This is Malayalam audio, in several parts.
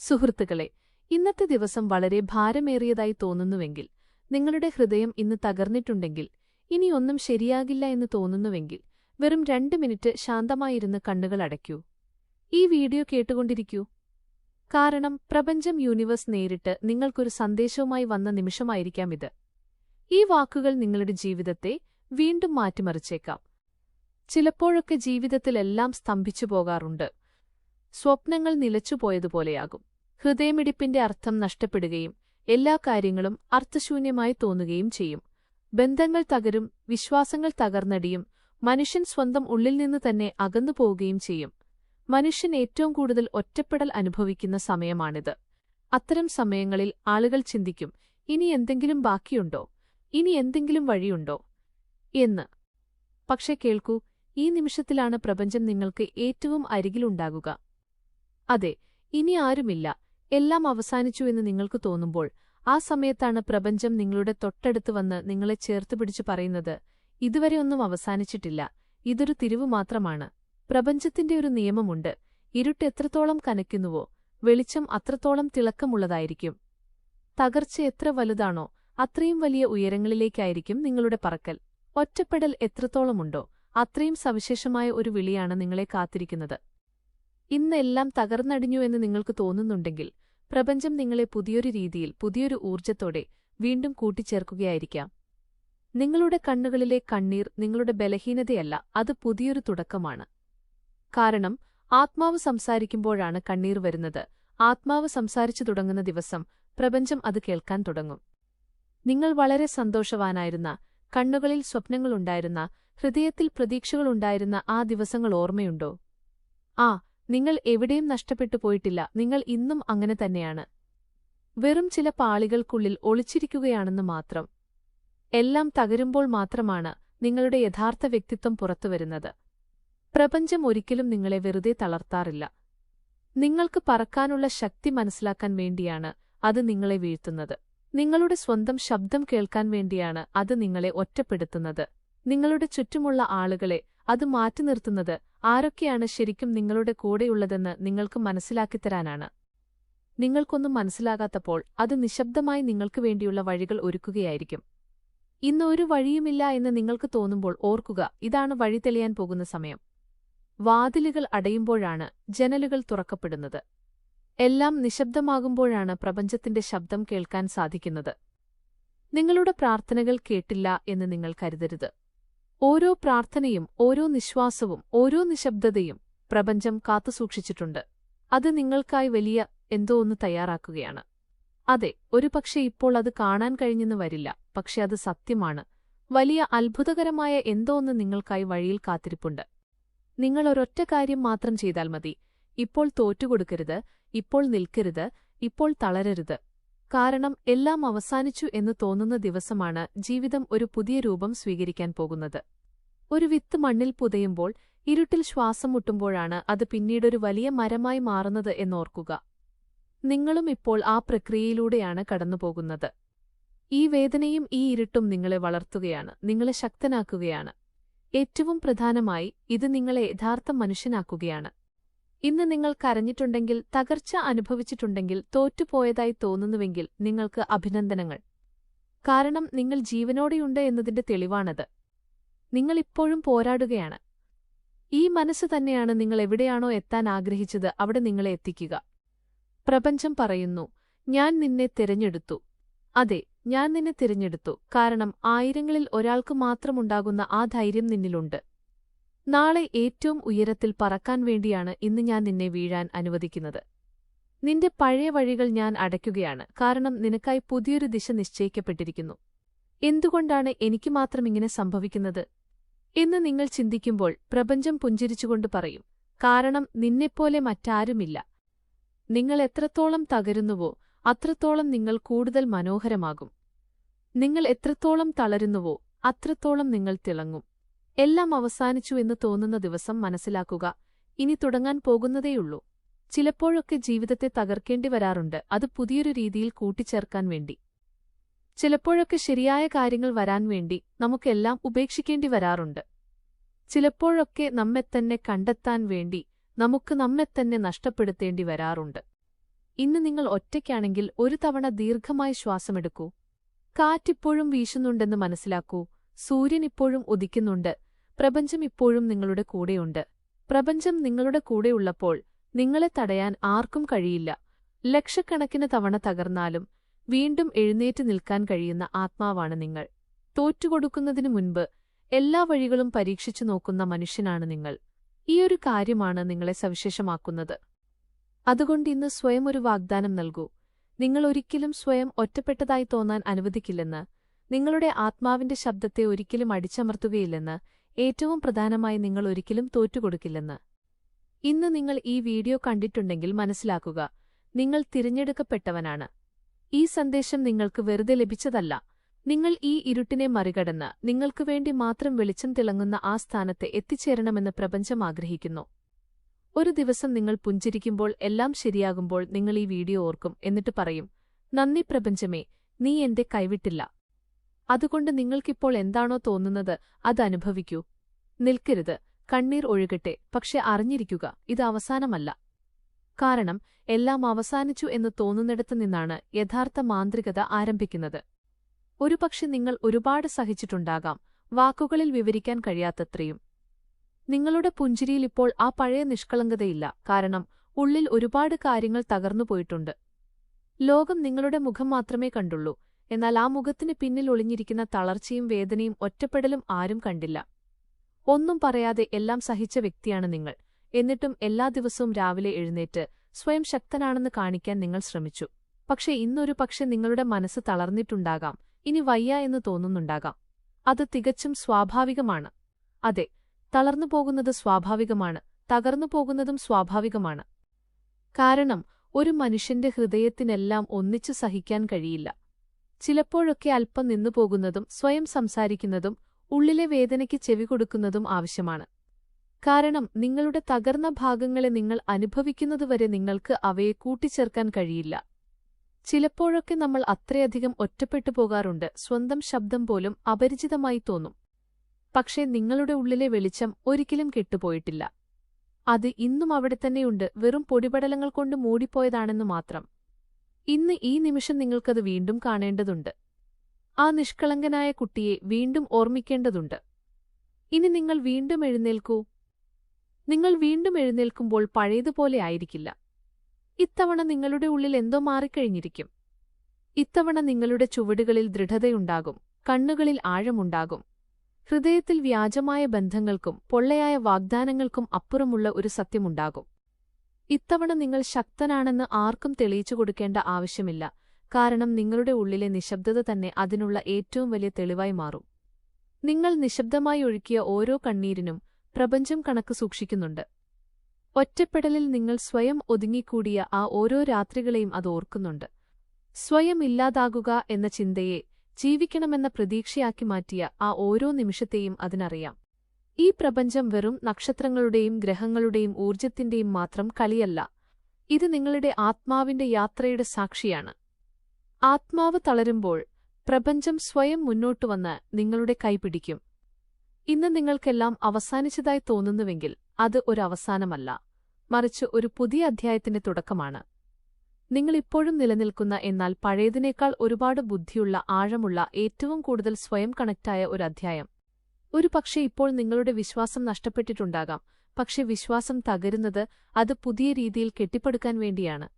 സുഹൃത്തുക്കളെ, ഇന്നത്തെ ദിവസം വളരെ ഭാരമേറിയതായി തോന്നുന്നുവെങ്കിൽ, നിങ്ങളുടെ ഹൃദയം ഇന്ന് തകർന്നിട്ടുണ്ടെങ്കിൽ, ഇനിയൊന്നും ശരിയാകില്ല എന്ന് തോന്നുന്നുവെങ്കിൽ, വെറും 2 മിനിറ്റ് ശാന്തമായിരുന്ന് കണ്ണുകൾ അടയ്ക്കൂ. ഈ വീഡിയോ കേട്ടുകൊണ്ടിരിക്കൂ. കാരണം പ്രപഞ്ചം യൂണിവേഴ്സ് നേരിട്ട് നിങ്ങൾക്കൊരു സന്ദേശവുമായി വന്ന നിമിഷമായിരിക്കാം ഇത്. ഈ വാക്കുകൾ നിങ്ങളുടെ ജീവിതത്തെ വീണ്ടും മാറ്റിമറിച്ചേക്കാം. ചിലപ്പോഴൊക്കെ ജീവിതത്തിലെല്ലാം സ്തംഭിച്ചു പോകാറുണ്ട്. സ്വപ്നങ്ങൾ നിലച്ചുപോയതുപോലെയാകും. ഹൃദയമിടിപ്പിന്റെ അർത്ഥം നഷ്ടപ്പെടുകയും എല്ലാ കാര്യങ്ങളും അർത്ഥശൂന്യമായി തോന്നുകയും ചെയ്യും. ബന്ധങ്ങൾ തകരും, വിശ്വാസങ്ങൾ തകർന്നടിയും, മനുഷ്യൻ സ്വന്തം ഉള്ളിൽ നിന്ന് തന്നെ അകന്നുപോവുകയും ചെയ്യും. മനുഷ്യൻ ഏറ്റവും കൂടുതൽ ഒറ്റപ്പെടൽ അനുഭവിക്കുന്ന സമയമാണിത്. അത്തരം സമയങ്ങളിൽ ആളുകൾ ചിന്തിക്കും, ഇനി എന്തെങ്കിലും ബാക്കിയുണ്ടോ, ഇനി എന്തെങ്കിലും വഴിയുണ്ടോ എന്ന്. പക്ഷെ കേൾക്കൂ, ഈ നിമിഷത്തിലാണ് പ്രപഞ്ചം നിങ്ങൾക്ക് ഏറ്റവും അരികിലുണ്ടാകുക. അതെ, ഇനി ആരുമില്ല, എല്ലാം അവസാനിച്ചു എന്ന് നിങ്ങൾക്ക് തോന്നുമ്പോൾ, ആ സമയത്താണ് പ്രപഞ്ചം നിങ്ങളുടെ തൊട്ടടുത്ത് വന്ന് നിങ്ങളെ ചേർത്തുപിടിച്ചു പറയുന്നത്, ഇതുവരെ ഒന്നും അവസാനിച്ചിട്ടില്ല, ഇതൊരു തിരിവു മാത്രമാണ്. പ്രപഞ്ചത്തിന്റെ ഒരു നിയമമുണ്ട്, ഇരുട്ട് എത്രത്തോളം കനയ്ക്കുന്നുവോ വെളിച്ചം അത്രത്തോളം തിളക്കമുള്ളതായിരിക്കും. തകർച്ച എത്ര വലുതാണോ അത്രയും വലിയ ഉയരങ്ങളിലേക്കായിരിക്കും നിങ്ങളുടെ പറക്കൽ. ഒറ്റപ്പെടൽ എത്രത്തോളമുണ്ടോ അത്രയും സവിശേഷമായ ഒരു വിളിയാണ് നിങ്ങളെ കാത്തിരിക്കുന്നത്. ഇന്ന് എല്ലാം തകർന്നടിഞ്ഞു എന്ന് നിങ്ങൾക്ക് തോന്നുന്നുണ്ടെങ്കിൽ, പ്രപഞ്ചം നിങ്ങളെ പുതിയൊരു രീതിയിൽ, പുതിയൊരു ഊർജ്ജത്തോടെ വീണ്ടും കൂട്ടിച്ചേർക്കുകയായിരിക്കാം. നിങ്ങളുടെ കണ്ണുകളിലെ കണ്ണീർ നിങ്ങളുടെ ബലഹീനതയല്ല, അത് പുതിയൊരു തുടക്കമാണ്. കാരണം ആത്മാവ് സംസാരിക്കുമ്പോഴാണ് കണ്ണീർ വരുന്നത്. ആത്മാവ് സംസാരിച്ചു തുടങ്ങുന്ന ദിവസം പ്രപഞ്ചം അത് കേൾക്കാൻ തുടങ്ങും. നിങ്ങൾ വളരെ സന്തോഷവാനായിരുന്ന, കണ്ണുകളിൽ സ്വപ്നങ്ങളുണ്ടായിരുന്ന, ഹൃദയത്തിൽ പ്രതീക്ഷകളുണ്ടായിരുന്ന ആ ദിവസങ്ങൾ ഓർമ്മയുണ്ടോ? നിങ്ങൾ എവിടെയും നഷ്ടപ്പെട്ടു പോയിട്ടില്ല, നിങ്ങൾ ഇന്നും അങ്ങനെ തന്നെയാണ്. വെറും ചില പാളികൾക്കുള്ളിൽ ഒളിച്ചിരിക്കുകയാണെന്ന് മാത്രം. എല്ലാം തകരുമ്പോൾ മാത്രമാണ് നിങ്ങളുടെ യഥാർത്ഥ വ്യക്തിത്വം പുറത്തുവരുന്നത്. പ്രപഞ്ചം ഒരിക്കലും നിങ്ങളെ വെറുതെ തളർത്താറില്ല. നിങ്ങൾക്ക് പറക്കാനുള്ള ശക്തി മനസ്സിലാക്കാൻ വേണ്ടിയാണ് അത് നിങ്ങളെ വീഴ്ത്തുന്നത്. നിങ്ങളുടെ സ്വന്തം ശബ്ദം കേൾക്കാൻ വേണ്ടിയാണ് അത് നിങ്ങളെ ഒറ്റപ്പെടുത്തുന്നത്. നിങ്ങളുടെ ചുറ്റുമുള്ള ആളുകളെ അത് മാറ്റി നിർത്തുന്നത് ആരൊക്കെയാണ് ശരിക്കും നിങ്ങളുടെ കൂടെയുള്ളതെന്ന് നിങ്ങൾക്ക് മനസ്സിലാക്കിത്തരാനാണ്. നിങ്ങൾക്കൊന്നും മനസ്സിലാകാത്തപ്പോൾ അത് നിശബ്ദമായി നിങ്ങൾക്ക് വേണ്ടിയുള്ള വഴികൾ ഒരുക്കുകയായിരിക്കും. ഇന്ന് ഒരു വഴിയുമില്ല എന്ന് നിങ്ങൾക്ക് തോന്നുമ്പോൾ ഓർക്കുക, ഇതാണ് വഴി തെളിയാൻ പോകുന്ന സമയം. വാതിലുകൾ അടയുമ്പോഴാണ് ജനലുകൾ തുറക്കപ്പെടുന്നത്. എല്ലാം നിശബ്ദമാകുമ്പോഴാണ് പ്രപഞ്ചത്തിന്റെ ശബ്ദം കേൾക്കാൻ സാധിക്കുന്നത്. നിങ്ങളുടെ പ്രാർത്ഥനകൾ കേട്ടില്ല എന്ന് നിങ്ങൾ കരുതരുത്. ഓരോ പ്രാർത്ഥനയും, ഓരോ നിശ്വാസവും, ഓരോ നിശബ്ദതയും പ്രപഞ്ചം കാത്തുസൂക്ഷിച്ചിട്ടുണ്ട്. അത് നിങ്ങൾക്കായി വലിയ എന്തോ ഒന്ന് തയ്യാറാക്കുകയാണ്. അതെ, ഒരുപക്ഷെ ഇപ്പോൾ അത് കാണാൻ കഴിഞ്ഞെന്ന് വരില്ല, പക്ഷെ അത് സത്യമാണ്. വലിയ അത്ഭുതകരമായ എന്തോ ഒന്ന് നിങ്ങൾക്കായി വഴിയിൽ കാത്തിരിപ്പുണ്ട്. നിങ്ങൾ ഒരൊറ്റ കാര്യം മാത്രം ചെയ്താൽ മതി. ഇപ്പോൾ തോറ്റുകൊടുക്കരുത്, ഇപ്പോൾ നിൽക്കരുത്, ഇപ്പോൾ തളരരുത്. കാരണം എല്ലാം അവസാനിച്ചു എന്ന് തോന്നുന്ന ദിവസമാണ് ജീവിതം ഒരു പുതിയ രൂപം സ്വീകരിക്കാൻ പോകുന്നത്. ഒരു വിത്ത് മണ്ണിൽ പുതയുമ്പോൾ, ഇരുട്ടിൽ ശ്വാസം മുട്ടുമ്പോഴാണ് അത് പിന്നീടൊരു വലിയ മരമായി മാറുന്നത് എന്നോർക്കുക. നിങ്ങളും ഇപ്പോൾ ആ പ്രക്രിയയിലൂടെയാണ് കടന്നുപോകുന്നത്. ഈ വേദനയും ഈ ഇരുട്ടും നിങ്ങളെ വളർത്തുകയാണ്, നിങ്ങളെ ശക്തനാക്കുകയാണ്. ഏറ്റവും പ്രധാനമായി ഇത് നിങ്ങളെ യഥാർത്ഥ മനുഷ്യനാക്കുകയാണ്. ഇന്ന് നിങ്ങൾ കരഞ്ഞിട്ടുണ്ടെങ്കിൽ, തകർച്ച അനുഭവിച്ചിട്ടുണ്ടെങ്കിൽ, തോറ്റുപോയതായി തോന്നുന്നുവെങ്കിൽ നിങ്ങൾക്ക് അഭിനന്ദനങ്ങൾ. കാരണം നിങ്ങൾ ജീവനോടെയുണ്ട് എന്നതിന്റെ തെളിവാണത്. നിങ്ങൾ ഇപ്പോഴും പോരാടുകയാണ്. ഈ മനസ്സ് തന്നെയാണ് നിങ്ങൾ എവിടെയാണോ എത്താൻ ആഗ്രഹിച്ചത് അവിടെ നിങ്ങളെ എത്തിക്കുക. പ്രപഞ്ചം പറയുന്നു, ഞാൻ നിന്നെ തിരഞ്ഞെടുത്തു. അതെ, ഞാൻ നിന്നെ തിരഞ്ഞെടുത്തു. കാരണം ആയിരങ്ങളിൽ ഒരാൾക്ക് മാത്രമുണ്ടാകുന്ന ആ ധൈര്യം നിന്നിലുണ്ട്. നാളെ ഏറ്റവും ഉയരത്തിൽ പറക്കാൻ വേണ്ടിയാണ് ഇന്ന് ഞാൻ നിന്നെ വീഴാൻ അനുവദിക്കുന്നത്. നിന്റെ പഴയ വഴികൾ ഞാൻ അടയ്ക്കുകയാണ്, കാരണം നിനക്കായി പുതിയൊരു ദിശ നിശ്ചയിക്കപ്പെട്ടിരിക്കുന്നു. എന്തുകൊണ്ടാണ് എനിക്ക് മാത്രം ഇങ്ങനെ സംഭവിക്കുന്നത് എന്ന് നിങ്ങൾ ചിന്തിക്കുമ്പോൾ പ്രപഞ്ചം പുഞ്ചിരിച്ചുകൊണ്ട് പറയും, കാരണം നിന്നെപ്പോലെ മറ്റാരുമില്ല. നിങ്ങൾ എത്രത്തോളം തകരുന്നുവോ അത്രത്തോളം നിങ്ങൾ കൂടുതൽ മനോഹരമാകും. നിങ്ങൾ എത്രത്തോളം തളരുന്നുവോ അത്രത്തോളം നിങ്ങൾ തിളങ്ങും. എല്ലാം അവസാനിച്ചു എന്ന് തോന്നുന്ന ദിവസം മനസ്സിലാക്കുക, ഇനി തുടങ്ങാൻ പോകുന്നതേയുള്ളൂ. ചിലപ്പോഴൊക്കെ ജീവിതത്തെ തകർക്കേണ്ടി വരാറുണ്ട്, അത് പുതിയൊരു രീതിയിൽ കൂട്ടിച്ചേർക്കാൻ വേണ്ടി. ചിലപ്പോഴൊക്കെ ശരിയായ കാര്യങ്ങൾ വരാൻ വേണ്ടി നമുക്കെല്ലാം ഉപേക്ഷിക്കേണ്ടി വരാറുണ്ട്. ചിലപ്പോഴൊക്കെ നമ്മെത്തന്നെ കണ്ടെത്താൻ വേണ്ടി നമുക്ക് നമ്മെത്തന്നെ നഷ്ടപ്പെടുത്തേണ്ടി വരാറുണ്ട്. ഇന്ന് നിങ്ങൾ ഒറ്റയ്ക്കാണെങ്കിൽ ഒരു തവണ ദീർഘമായി ശ്വാസമെടുക്കൂ. കാറ്റിപ്പോഴും വീശുന്നുണ്ടെന്ന് മനസ്സിലാക്കൂ. സൂര്യൻ ഇപ്പോഴും ഉദിക്കുന്നുണ്ട്. പ്രപഞ്ചം ഇപ്പോഴും നിങ്ങളുടെ കൂടെയുണ്ട്. പ്രപഞ്ചം നിങ്ങളുടെ കൂടെയുള്ളപ്പോൾ നിങ്ങളെ തടയാൻ ആർക്കും കഴിയില്ല. ലക്ഷക്കണക്കിന് തവണ തകർന്നാലും വീണ്ടും എഴുന്നേറ്റ് നിൽക്കാൻ കഴിയുന്ന ആത്മാവാണ് നിങ്ങൾ. തോറ്റുകൊടുക്കുന്നതിനു മുൻപ് എല്ലാ വഴികളും പരീക്ഷിച്ചു നോക്കുന്ന മനുഷ്യനാണ് നിങ്ങൾ. ഈയൊരു കാര്യമാണ് നിങ്ങളെ സവിശേഷമാക്കുന്നത്. അതുകൊണ്ട് ഇന്ന് സ്വയം ഒരു വാഗ്ദാനം നൽകൂ. നിങ്ങൾ ഒരിക്കലും സ്വയം ഒറ്റപ്പെട്ടതായി തോന്നാൻ അനുവദിക്കില്ലെന്ന്, നിങ്ങളുടെ ആത്മാവിന്റെ ശബ്ദത്തെ ഒരിക്കലും അടിച്ചമർത്തുകയില്ലെന്ന്, ഏറ്റവും പ്രധാനമായി നിങ്ങൾ ഒരിക്കലും തോറ്റുകൊടുക്കില്ലെന്ന്. ഇന്ന് നിങ്ങൾ ഈ വീഡിയോ കണ്ടിട്ടുണ്ടെങ്കിൽ മനസ്സിലാക്കുക, നിങ്ങൾ തിരഞ്ഞെടുക്കപ്പെട്ടവനാണ്. ഈ സന്ദേശം നിങ്ങൾക്ക് വെറുതെ ലഭിച്ചതല്ല. നിങ്ങൾ ഈ ഇരുട്ടിനെ മറികടന്ന് നിങ്ങൾക്ക് വേണ്ടി മാത്രം വെളിച്ചം തിളങ്ങുന്ന ആ സ്ഥാനത്ത് എത്തിച്ചേരണമെന്ന് പ്രപഞ്ചം ആഗ്രഹിക്കുന്നു. ഒരു ദിവസം നിങ്ങൾ പുഞ്ചിരിക്കുമ്പോൾ, എല്ലാം ശരിയാകുമ്പോൾ നിങ്ങൾ ഈ വീഡിയോ ഓർക്കും. എന്നിട്ട് പറയും, നന്ദി പ്രപഞ്ചമേ, നീ എന്റെ കൈവിട്ടില്ല. അതുകൊണ്ട് നിങ്ങൾക്കിപ്പോൾ എന്താണോ തോന്നുന്നത് അത് അനുഭവിക്കൂ. നിൽക്കരുത്, കണ്ണീർ ഒഴുകട്ടെ, പക്ഷെ അറിഞ്ഞിരിക്കുക, ഇത് അവസാനമല്ല. കാരണം എല്ലാം അവസാനിച്ചു എന്ന് തോന്നുന്നിടത്തു നിന്നാണ് യഥാർത്ഥ മാന്ത്രികത ആരംഭിക്കുന്നത്. ഒരുപക്ഷെ നിങ്ങൾ ഒരുപാട് സഹിച്ചിട്ടുണ്ടാകാം, വാക്കുകളിൽ വിവരിക്കാൻ കഴിയാത്തത്രയും. നിങ്ങളുടെ പുഞ്ചിരിയിൽ ഇപ്പോൾ ആ പഴയ നിഷ്കളങ്കതയില്ല, കാരണം ഉള്ളിൽ ഒരുപാട് കാര്യങ്ങൾ തകർന്നുപോയിട്ടുണ്ട്. ലോകം നിങ്ങളുടെ മുഖം മാത്രമേ കണ്ടുള്ളൂ, എന്നാൽ ആ മുഖത്തിന് പിന്നിൽ ഒളിഞ്ഞിരിക്കുന്ന തളർച്ചയും വേദനയും ഒറ്റപ്പെടലും ആരും കണ്ടില്ല. ഒന്നും പറയാതെ എല്ലാം സഹിച്ച വ്യക്തിയാണ് നിങ്ങൾ. എന്നിട്ടും എല്ലാ ദിവസവും രാവിലെ എഴുന്നേറ്റ് സ്വയം ശക്തനാണെന്ന് കാണിക്കാൻ നിങ്ങൾ ശ്രമിച്ചു. പക്ഷെ ഇന്നൊരു പക്ഷെ നിങ്ങളുടെ മനസ്സ് തളർന്നിട്ടുണ്ടാകാം, ഇനി വയ്യ എന്ന് തോന്നുന്നുണ്ടാകാം. അത് തികച്ചും സ്വാഭാവികമാണ്. അതെ, തളർന്നു പോകുന്നത് സ്വാഭാവികമാണ്, തകർന്നു പോകുന്നതും സ്വാഭാവികമാണ്. കാരണം ഒരു മനുഷ്യന്റെ ഹൃദയത്തിനെല്ലാം ഒന്നിച്ചു സഹിക്കാൻ കഴിയില്ല. ചിലപ്പോഴൊക്കെ അല്പം നിന്നുപോകുന്നതും സ്വയം സംസാരിക്കുന്നതും ഉള്ളിലെ വേദനയ്ക്ക് ചെവികൊടുക്കുന്നതും ആവശ്യമാണ്. കാരണം നിങ്ങളുടെ തകർന്ന ഭാഗങ്ങളെ നിങ്ങൾ അനുഭവിക്കുന്നതുവരെ നിങ്ങൾക്ക് അവയെ കൂട്ടിച്ചേർക്കാൻ കഴിയില്ല. ചിലപ്പോഴൊക്കെ നമ്മൾ അത്രയധികം ഒറ്റപ്പെട്ടു പോകാറുണ്ട്, സ്വന്തം ശബ്ദം പോലും അപരിചിതമായി തോന്നും. പക്ഷേ നിങ്ങളുടെ ഉള്ളിലെ വെളിച്ചം ഒരിക്കലും കെട്ടുപോയിട്ടില്ല. അത് ഇന്നും അവിടെ തന്നെയുണ്ട്, വെറും പൊടിപടലങ്ങൾ കൊണ്ട് മൂടിപ്പോയതാണെന്ന് മാത്രം. ഇന്ന് ഈ നിമിഷം നിങ്ങൾക്കത് വീണ്ടും കാണേണ്ടതുണ്ട്. ആ നിഷ്കളങ്കനായ കുട്ടിയെ വീണ്ടും ഓർമ്മിക്കേണ്ടതുണ്ട്. ഇനി നിങ്ങൾ വീണ്ടും എഴുന്നേൽക്കൂ. നിങ്ങൾ വീണ്ടും എഴുന്നേൽക്കുമ്പോൾ പഴയതുപോലെ ആയിരിക്കില്ല. ഇത്തവണ നിങ്ങളുടെ ഉള്ളിൽ എന്തോ മാറിക്കഴിഞ്ഞിരിക്കും. ഇത്തവണ നിങ്ങളുടെ ചുവടുകളിൽ ദൃഢതയുണ്ടാകും, കണ്ണുകളിൽ ആഴമുണ്ടാകും. ഹൃദയത്തിൽ വ്യാജമായ ബന്ധങ്ങൾക്കും പൊള്ളയായ വാഗ്ദാനങ്ങൾക്കും അപ്പുറമുള്ള ഒരു സത്യമുണ്ടാകും. ഇത്തവണ നിങ്ങൾ ശക്തനാണെന്ന് ആർക്കും തെളിയിച്ചു കൊടുക്കേണ്ട ആവശ്യമില്ല, കാരണം നിങ്ങളുടെ ഉള്ളിലെ നിശബ്ദത തന്നെ അതിനുള്ള ഏറ്റവും വലിയ തെളിവായി മാറും. നിങ്ങൾ നിശബ്ദമായി ഒഴുക്കിയ ഓരോ കണ്ണീരിനും പ്രപഞ്ചം കണക്ക് സൂക്ഷിക്കുന്നുണ്ട്. ഒറ്റപ്പെടലിൽ നിങ്ങൾ സ്വയം ഒതുങ്ങിക്കൂടിയ ആ ഓരോ രാത്രികളെയും അത് ഓർക്കുന്നുണ്ട്. സ്വയം ഇല്ലാതാകുക എന്ന ചിന്തയെ ജീവിക്കണമെന്ന പ്രതീക്ഷയാക്കി മാറ്റിയ ആ ഓരോ നിമിഷത്തെയും അതിനറിയാം. ഈ പ്രപഞ്ചം വെറും നക്ഷത്രങ്ങളുടെയും ഗ്രഹങ്ങളുടെയും ഊർജ്ജത്തിന്റെയും മാത്രം കളിയല്ല. ഇത് നിങ്ങളുടെ ആത്മാവിന്റെ യാത്രയുടെ സാക്ഷിയാണ്. ആത്മാവ് തളരുമ്പോൾ പ്രപഞ്ചം സ്വയം മുന്നോട്ടുവന്ന് നിങ്ങളുടെ കൈപിടിക്കും. ഇന്ന് നിങ്ങൾക്കെല്ലാം അവസാനിച്ചതായി തോന്നുന്നുവെങ്കിൽ അത് ഒരു അവസാനമല്ല, മറിച്ച് ഒരു പുതിയ അധ്യായത്തിന്റെ തുടക്കമാണ്. നിങ്ങളിപ്പോഴും നിലനിൽക്കുന്ന, എന്നാൽ പഴയതിനേക്കാൾ ഒരുപാട് ബുദ്ധിയുള്ള, ആഴമുള്ള, ഏറ്റവും കൂടുതൽ സ്വയം കണക്റ്റായ ഒരു അധ്യായം. ഒരു പക്ഷേ ഇപ്പോൾ നിങ്ങളുടെ വിശ്വാസം നഷ്ടപ്പെട്ടിട്ടുണ്ടാകാം, പക്ഷെ വിശ്വാസം തകരുന്നത് അത് പുതിയ രീതിയിൽ കെട്ടിപ്പടുക്കാൻ വേണ്ടിയാണ്.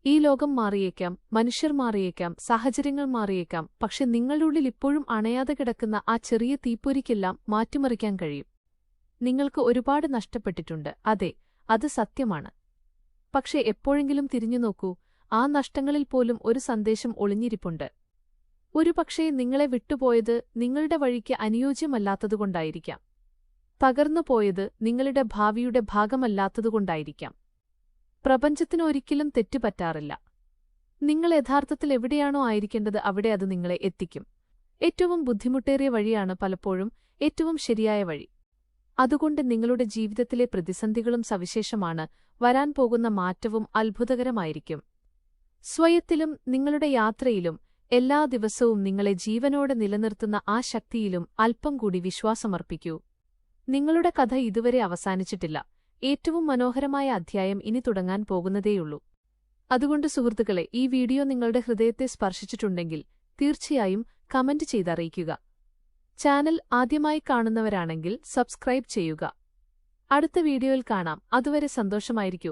ഈ ലോകം മാറിയേക്കാം, മനുഷ്യർ മാറിയേക്കാം, സാഹചര്യങ്ങൾ മാറിയേക്കാം, പക്ഷെ നിങ്ങളുടെ ഉള്ളിൽ ഇപ്പോഴും അണയാതെ കിടക്കുന്ന ആ ചെറിയ തീപ്പൊരിക്കെല്ലാം മാറ്റിമറിക്കാൻ കഴിയും. നിങ്ങൾക്ക് ഒരുപാട് നഷ്ടപ്പെട്ടിട്ടുണ്ട്, അതെ, അത് സത്യമാണ്. പക്ഷെ എപ്പോഴെങ്കിലും തിരിഞ്ഞു നോക്കൂ, ആ നഷ്ടങ്ങളിൽ പോലും ഒരു സന്ദേശം ഒളിഞ്ഞിരിപ്പുണ്ട്. ഒരുപക്ഷേ നിങ്ങളെ വിട്ടുപോയത് നിങ്ങളുടെ വഴിക്ക് അനുയോജ്യമല്ലാത്തതുകൊണ്ടായിരിക്കാം. തകർന്നുപോയത് നിങ്ങളുടെ ഭാവിയുടെ ഭാഗമല്ലാത്തതുകൊണ്ടായിരിക്കാം. പ്രപഞ്ചത്തിന് ഒരിക്കലും തെറ്റുപറ്റാറില്ല. നിങ്ങൾ യഥാർത്ഥത്തിൽ എവിടെയാണോ ആയിരിക്കേണ്ടത് അവിടെ അത് നിങ്ങളെ എത്തിക്കും. ഏറ്റവും ബുദ്ധിമുട്ടേറിയ വഴിയാണ് പലപ്പോഴും ഏറ്റവും ശരിയായ വഴി. അതുകൊണ്ട് നിങ്ങളുടെ ജീവിതത്തിലെ പ്രതിസന്ധികളും സവിശേഷമാണ്, വരാൻ പോകുന്ന മാറ്റവും അത്ഭുതകരമായിരിക്കും. സ്വയത്തിലും നിങ്ങളുടെ യാത്രയിലും എല്ലാ ദിവസവും നിങ്ങളെ ജീവനോടെ നിലനിർത്തുന്ന ആ ശക്തിയിലും അല്പം കൂടി വിശ്വാസമർപ്പിക്കൂ. നിങ്ങളുടെ കഥ ഇതുവരെ അവസാനിച്ചിട്ടില്ല. ഏറ്റവും മനോഹരമായ അധ്യായം ഇനി തുടങ്ങാൻ പോകുന്നതേയുള്ളൂ. അതുകൊണ്ട് സുഹൃത്തുക്കളെ, ഈ വീഡിയോ നിങ്ങളുടെ ഹൃദയത്തെ സ്പർശിച്ചിട്ടുണ്ടെങ്കിൽ തീർച്ചയായും കമന്റ് ചെയ്തറിയിക്കുക. ചാനൽ ആദ്യമായി കാണുന്നവരാണെങ്കിൽ സബ്സ്ക്രൈബ് ചെയ്യുക. അടുത്ത വീഡിയോയിൽ കാണാം. അതുവരെ സന്തോഷമായിരിക്കൂ.